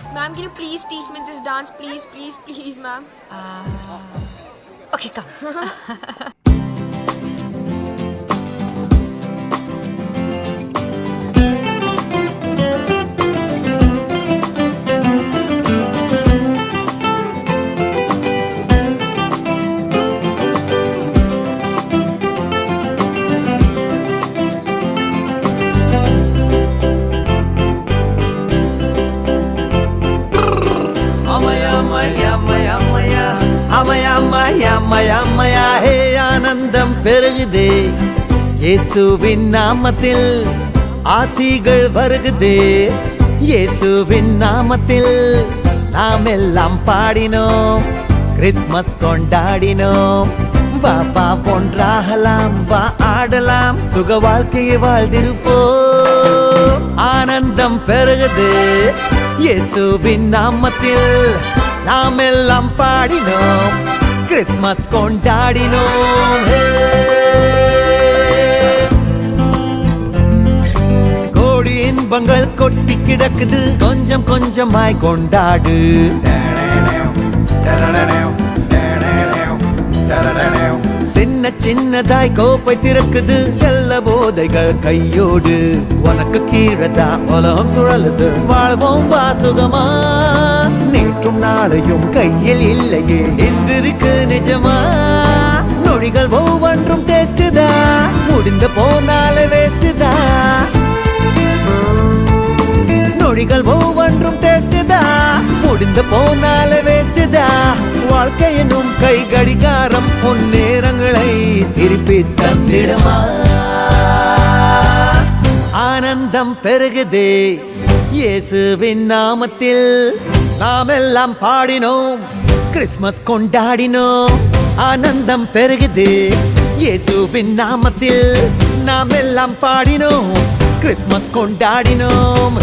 Ma'am, can you please teach me this dance? Please, please, please, ma'am. Okay, come. அம்மையா ஹே ஆனந்தம் பெருகுதே இயேசுவின் நாமத்தில் ஆசிகள் வருகுதே இயேசுவின் நாமத்தில் நாம் எல்லாம் பாடினோம் கிறிஸ்மஸ் கொண்டாடினோம் வா வா ஒன்றாகலாம் வா ஆடலாம் சுக வாழ்க்கையை வாழ்ந்திருப்போம் ஆனந்தம் பெருகுது இயேசுவின் நாமத்தில் நாம் எல்லாம் பாடினோம் கிறிஸ்மஸ் கொண்டாடினோம் கோடி இன்பங்கள் கொட்டி கிடக்குது கொஞ்சம் கொஞ்சமாய் கொண்டாடு சின்ன சின்னதாய் கோப்பை திறக்குது செல்ல போதைகள் கையோடு உனக்கு கீழதா உலகம் சுழலுது வாழ்வோம் வாசுகமா நேற்றும் நாளையும் கையில் இல்லையே இன்றிருக்கு நிஜமா நொடிகள் ஒவ்வொன்றும் டேஸ்டுதா முடிந்த போனாலே வேஸ்டுதா நொடிகள் ஒவ்வொன்றும் டேஸ்டுதா முடிந்த போனாலே வேஸ்டுதா வாழ்க்கை எனும் கை கடிகாரம் உன் நேரங்களை திருப்பி தந்திடுமா ஆனந்தம் பெருகுதே இயேசுவின் நாமத்தில் நாம் எல்லாம் பாடினோம் கிறிஸ்மஸ் கொண்டாடினோம் ஆனந்தம் பெருகுதே இயேசுவின் நாமத்தில் நாம் எல்லாம் பாடினோம் கிறிஸ்மஸ் கொண்டாடினோம்